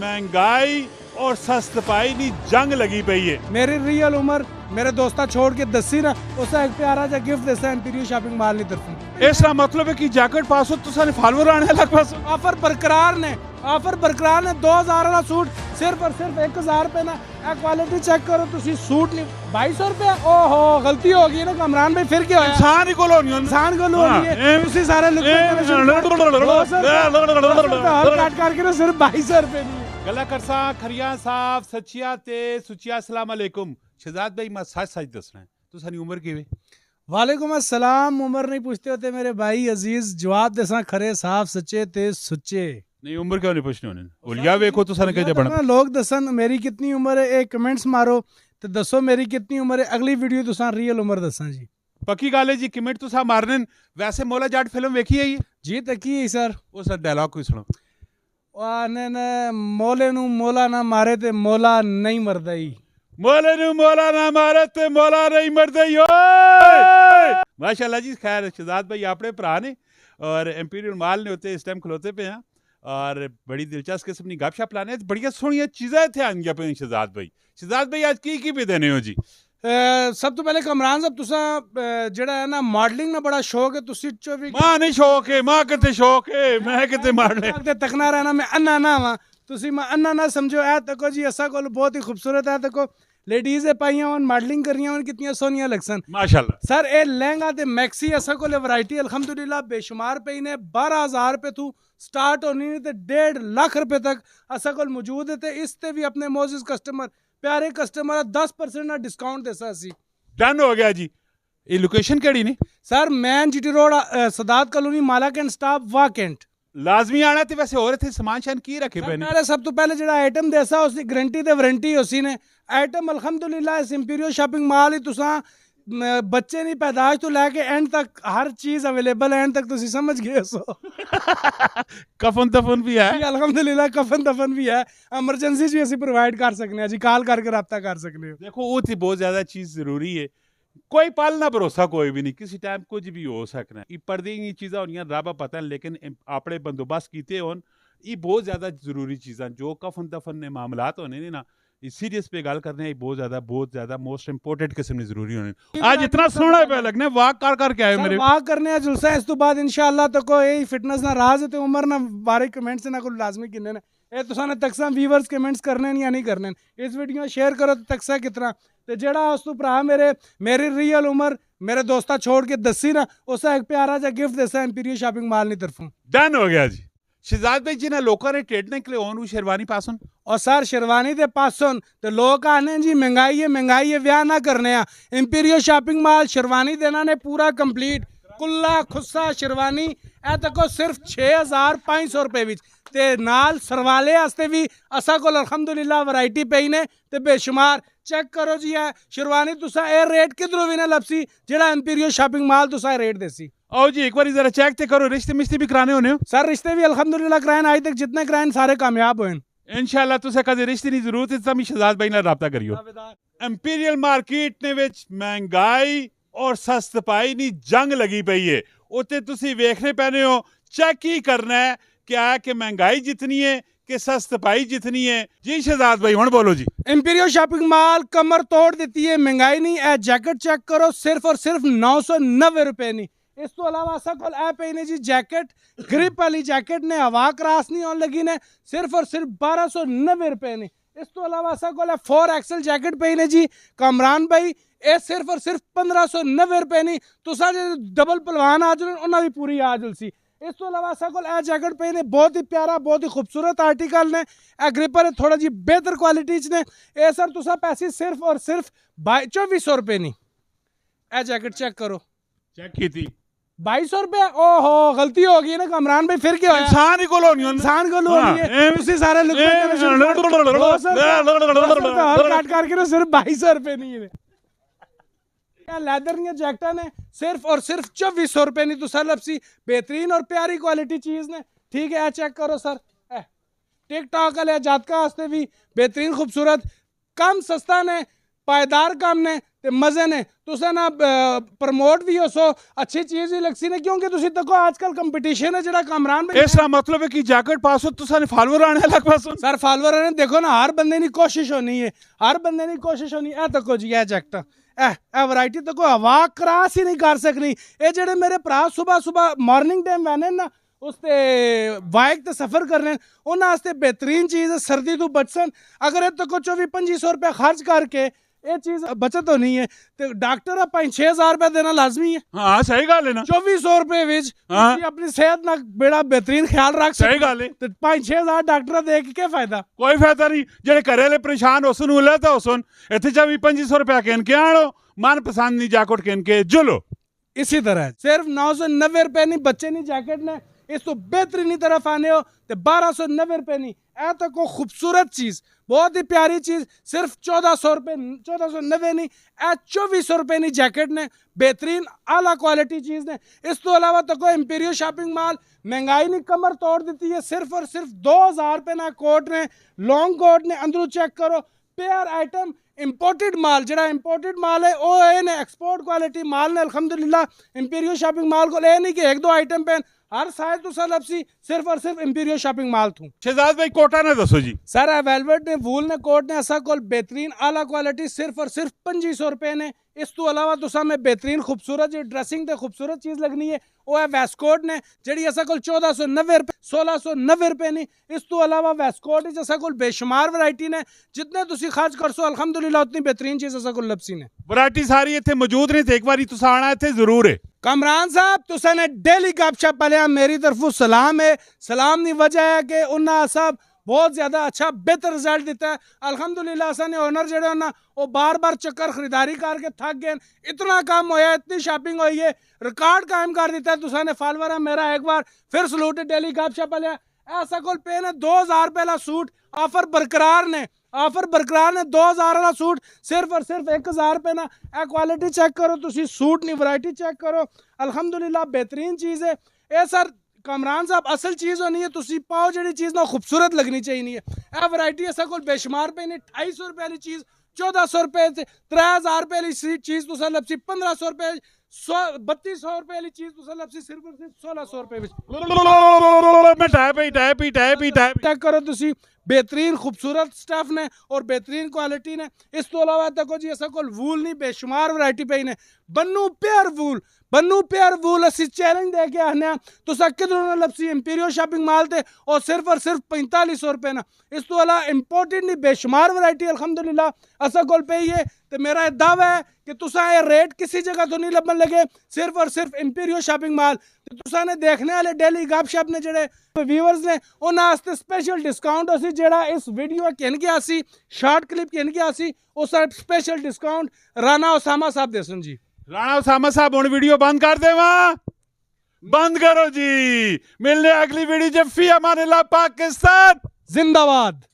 महंगाई और सस्तपाई नी जंग लगी पई है। मेरी रियल उम्र मेरे दोस्ता छोड़ के दसी ना उसे एक प्यारा जा गिफ्ट देसा इंपीरियल शॉपिंग मॉल नी तरफों। इसका मतलब है कि जैकेट पास हो तो सारे फॉलोअर आने लग पास। ऑफर बरकरार ने 2000 वाला सूट सिर्फ और सिर्फ 1000 रुपए ना। क्वालिटी चेक करो तुसी सूट नहीं 2200 रुपए। ओहो गलती हो गई ना कमरान भाई, फिर क्या इंसान ही को लो नहीं इंसान को लो नहीं है उसी सारे लोग काट के ना सिर्फ 2200 रुपए नहीं। गला करसा खरिया साहब सचिया ते सुचिया अस्सलाम वालेकुम। शहजाद भाई मैं सच सच दसना है तो सारी उम्र की वालेकुम अस्सलाम। उम्र नहीं पूछते होते मेरे भाई अजीज, जवाब देसा खरे साफ सच्चे ते सुच्चे। नहीं उम्र क्यों नहीं पूछनी होने उलिया वेखो तो सारे कहते बड़ा लोग दसन मेरी कितनी उम्र है, एक कमेंट्स मारो तो दसो मेरी कितनी उम्र है। अगली वीडियो तुसा रियल उम्र दसा जी। पक्की गल है जी, कमेंट तुसा मारने। वैसे मौला जाट फिल्म वेखी है ये जी तकी है सर। वो सर डायलॉग कोई सुनो। आने ने मोले नु मोला ना मारे ते मोला नहीं मरदा ही। मोले नु मोला ना मारे ते मोला नहीं मरदा ही। माशाल्लाह जी। खैर शहजाद भाई अपने भरा ने और इंपीरियल मॉल ने होते इस टाइम खलोते पे हैं और बड़ी दिलचस्प किस्म की गपशप लाने बड़िया सोहनिया चीज़ां इत्थे आंदियां पे। शहजाद भाई आज की भी देने हो जी? सब तो पहले कमरान साहब तुसा जेड़ा है ना मॉडलिंग ना बड़ा शौक है तुसी 24 मां नहीं शौक है, मां किते शौक है, मैं किते मॉडलिंग ते तकना रहना मैं अन्ना ना वा तुसी मैं अन्ना ना समझो। ए तको जी असा कोल बहुत ही खूबसूरत है। तको लेडीज पाइयां और मॉडलिंग करियां और कितनी सोहनियां लगसन माशाल्लाह। सर ए लहंगा ते मैक्सी असा कोल वैरायटी अल्हम्दुलिल्लाह बेशुमार पे ने 12000 रुपए तू स्टार्ट होनी ते 1.5 लाख रुपए तक असा कोल मौजूद है। ते इस ते भी अपने मोजिज कस्टमर प्यारे कस्टमर 10% ना डिस्काउंट देसा सी। डन हो गया जी। ये लोकेशन केड़ी ने sir man GT road Sadat colony माला कैंट स्टाफ वा कैंट लाजमी आना ते वैसे और थे सामान शान की रखे पे ने। सब तो पहले जेड़ा आइटम देसा उसकी गारंटी ते वारंटी उसी ने आइटम अल्हम्दुलिल्लाह इस इंपीरियल शॉपिंग मॉल ही तुसा बच्चे नहीं पैदाइश तो लेके एंड तक हर चीज अवेलेबल है। एंड तक तुसी समझ गए सो। कफन दफन भी है अल्हम्दुलिल्लाह कफन दफन भी है। एमरजेंसी भी ਅਸੀਂ प्रोवाइड कर सकने हैं जी। कॉल करके रब्ता कर सकने हो। देखो वो थी बहुत ज्यादा चीज जरूरी है। कोई पालना भरोसा कोई भी नहीं, किसी टाइम कुछ भी हो सकना है। पर्दे की चीज़ा होनियां रब पता है, लेकिन अपने बंदोबस्त किए होन ये बहुत ज्यादा जरूरी चीज़ां जो कफन दफन ने मामलात होने ने ना सीरियस पे गल करने बहुत ज्यादा मोस्ट इंपोर्टेंट किस्म जरूरी होने। आज इतना सोहना पे लगने वाक कर आए मेरे वाक करने जुलसा इस तो बाद इंशाअल्लाह तो कोई फिटनेस ना राज ते उम्र ना बारे कमेंट्स ना कोई लाजमी किन्ने ने ए तुसा ने तकसा व्यूअर्स कमेंट्स करने या नहीं करने। इस वीडियो शेयर करो तो तकसा कितना ते जेड़ा उस तो भरा मेरी रियल उम्र मेरे दोस्ता छोड़ के दसी ना उसे एक प्यारा जा गिफ्ट देसा इंपीरियल शॉपिंग मॉल नी तरफों। डन हो गया जी। शहजाद भाई जिन्हें लोगों ने ट्रेडने के लिए ओन शेरवानी पासन और सर शेरवानी दे पासन तो लोग आने जी महंगाई है व्याह ना करने इंपीरियल शॉपिंग मॉल शेरवानी देना ने पूरा कंप्लीट कुल्ला खुस्सा शेरवानी ए तको सिर्फ 6500 रुपए विच ते नाल सरवाले वास्ते भी असा कोल अल्हम्दुलिल्लाह वैरायटी पई ने ते बेशुमार। चेक करो जी है शेरवानी तुसा ए रेट किधरों भी ना लपसी जेड़ा इंपीरियल शॉपिंग मॉल तुसा रेट देसी। आओ जी एक बार जरा चेक ते करो। रिश्ते मिश्ते भी कराने होने हो? सर रिश्ते भी अल्हम्दुलिल्लाह कराए आज तक जितने कराए सारे कामयाब हुए। इंशाल्लाह तुसे कदे रिश्ते की जरूरत है तभी शहजाद भाई नाल राब्ता करियो। इंपीरियल मार्केट ने विच महंगाई और सस्तपाई नी जंग लगी पई है। उत्ते तुसी वेखने पैने हो चेक ही करना है क्या है कि महंगाई जितनी है कि सस्तपाई जितनी है। जी शहजाद भाई हुण बोलो जी। इंपीरियल शॉपिंग मॉल कमर तोड़ देती है महंगाई नहीं। ए जैकेट चेक करो सिर्फ और सिर्फ 990 रुपए नहीं। इस तो अलावा असा कोल ऐ पे ने जी जैकेट ग्रिप वाली जैकेट ने हवा क्रॉस नहीं होने लगी ने सिर्फ और सिर्फ 1290 रुपए ने। इस तो अलावा असा कोल 4XL जैकेट पे ने जी कमरान भाई ए सिर्फ और सिर्फ 1590 रुपए नहीं। तुसा जे डबल पलवान आ जुल उन्हां दी पूरी आ जुल सी। इस तो अलावा असा कोल ए जैकेट पे ने बहुत ही प्यारा बहुत ही खूबसूरत आर्टिकल ने ए ग्रिपर थोड़ा जी बेहतर क्वालिटी च ने। ए सर तुसा पैसे सिर्फ और सिर्फ 2400 रुपए नहीं। ए जैकेट चेक करो चेक की थी 2200 रुपए। ओहो गलती हो गई ना कमरान भाई, फिर क्या इंसान ही को लो नहीं इंसान को लो नहीं है उसी सारे लोग काट करके ना सिर्फ 2200 रुपए नहीं है। लैदर जैकेटा ने सिर्फ और सिर्फ 2400 रुपए नहीं तो सर लपसी बेहतरीन और प्यारी क्वालिटी चीज ने। ठीक है चेक करो सर टिकटॉक वाले जातका वास्ते भी बेहतरीन खूबसूरत कम सस्ता ने पायदार काम ने ते मजे ने तुसें ना प्रमोट भी हो सो अच्छी चीज ही लगसी ने क्योंकि तुसी देखो आजकल कंपटीशन है जेड़ा कामरान भाई इसका मतलब है कि जैकेट पास हो तुसाने फॉलोअर आने लग पास सर फॉलोअर ने देखो ना हर बंदे की कोशिश होनी है हर बंदे की कोशिश होनी है देखो जी ए जैकेट ए वैरायटी तो कोई हवा क्रॉस ही नहीं कर सकनी ये जेड़े मेरे भरा सुबह सुबह मॉर्निंग टाइम वैने ना उसते बाइक ते सफर करने उन्हां वास्ते बेहतरीन चीज है सर्दी तो बचसन अगर ये तो को 24-2500 रुपया खर्च करके ये चीज बचत होनी है तो डॉक्टर 5-6 रुपया देना लाजमी है हाँ सही गल है ना 2400 रुपए विच हाँ। तुसी अपनी सेहत ना बड़ा बेहतरीन ख्याल रख सही गल है तो 5-6 डॉक्टर दे के क्या फायदा कोई फायदा नहीं जेडे घरे वाले परेशान हो सुन उले तो सुन इतने 24-2500 रुपया किन के आनो मन पसंद नहीं जैकेट किन के जुलो इसी तरह सिर्फ 990 रुपए नहीं बच्चे नहीं जैकेट ने इस तो बेहतरीनी तरफ आने हो तो 1290 रुपए नहीं ऐ तो को खूबसूरत चीज बहुत ही प्यारी चीज सिर्फ 1400 रुपए 1490 नहीं ऐ 2400 रुपए नहीं जैकेट ने बेहतरीन आला क्वालिटी चीज ने इस तो अलावा तो को इंपीरियल शॉपिंग मॉल महंगाई ने कमर तोड़ देती है सिर्फ और सिर्फ 2000 रुपए ना कोट ने लॉन्ग कोट ने अंदरों चेक करो पेयर आइटम इंपोर्टेड माल जरा इंपोर्टेड माल है ओ ए ने एक्सपोर्ट क्वालिटी माल ने अल्हम्दुलिल्लाह इंपीरियल शॉपिंग माल को ले नहीं कि एक दो आइटम पे हर साइज तो सर लपसी सिर्फ और सिर्फ इंपीरियल शॉपिंग माल थू शहजाद भाई कोटा ने दसो जी सर वेलवेट ने वूल ने कोट ने असा कोल बेहतरीन आला क्वालिटी सिर्फ और सिर्फ 2500 रुपए ने इस तो अलावा तुसा में बेहतरीन खूबसूरत जो ड्रेसिंग ते खूबसूरत चीज लगनी है वो है वेस्टकोट ने जड़ी असा कोल 1490 रुपए 1690 रुपए नहीं इस तो अलावा वेस्टकोट इच असा कोल बेशुमार वैरायटी ने जितने तुसी खर्च कर सो अल्हम्दुलिल्लाह उतनी बेहतरीन चीज असा कोल लपसी ने वैरायटी सारी इत्थे मौजूद ने ते एक बारी तुसा आना इत्थे जरूर है कमरान साहब तुसा ने डेली गपशप पलिया मेरी तरफों सलाम है सलाम की वजह है कि उन्हें साहब बहुत ज्यादा अच्छा बेहतर रिजल्ट दिता है अल्हम्दुलिल्लाह असा ने ओनर जेड़े ना वो बार बार चक्कर खरीदारी करके थक गए इतना काम होया इतनी शॉपिंग हुई है रिकॉर्ड कायम कर दिता है तुसा ने फॉलोअर है मेरा एक बार फिर सलूट डेली गपशप पलिया ऐसा कोल पे ने 2000 रुपए ला सूट ऑफर बरकरार ने 2000 वाला सूट सिर्फ और सिर्फ 1000 रुपए ना ए क्वालिटी चेक करो तुसी सूट नहीं वैरायटी चेक करो अल्हम्दुलिल्लाह बेहतरीन चीज है ए सर कमरान साहब असल चीज होनी है तुसी पाओ जड़ी चीज ना खूबसूरत लगनी चाहिए ए वैरायटी ऐसा कोई बेशुमार पे नहीं 250 रुपए वाली चीज 1400 रुपए 3000 रुपए वाली चीज तुसा लपसी 1500 रुपए 3200 रुपए वाली चीज तुसा लपसी सिर्फ और सिर्फ 1600 रुपए मैं टाइप चेक करो तुसी बेहतरीन खूबसूरत स्टफ ने और बेहतरीन क्वालिटी ने इस तो अलावा देखो जी ऐसा कोई वूल नहीं बेशुमार वैरायटी पे ने बन्नू पेयर वूल असी चैलेंज दे के आने तुसा किधरों लपसी इंपीरियल शॉपिंग माल थे और सिर्फ 4500 रुपए ना इस तो अलावा इंपोर्टेड नहीं बेशुमार वैरायटी अल्हम्दुलिल्लाह असा कोल पे ही है तो मेरा एक दावा है कि तुसा ये रेट किसी जगह तो नहीं लबन लगे सिर्फ और सिर्फ इंपीरियल शॉपिंग माल तो तुसा ने देखने वाले डेली गपशप ने जेड़े व्यूअर्स ने उन्हां वास्ते स्पेशल डिस्काउंट असी जेड़ा इस वीडियो किन के आसी शॉर्ट क्लिप किन के आसी उस स्पेशल डिस्काउंट राणा ओसामा साहब देसन जी राणा ओसामा साहब हुण वीडियो बंद कर देवा बंद करो जी मिलने अगली वीडियो जब फी अमान अल्लाह पाकिस्तान जिंदाबाद।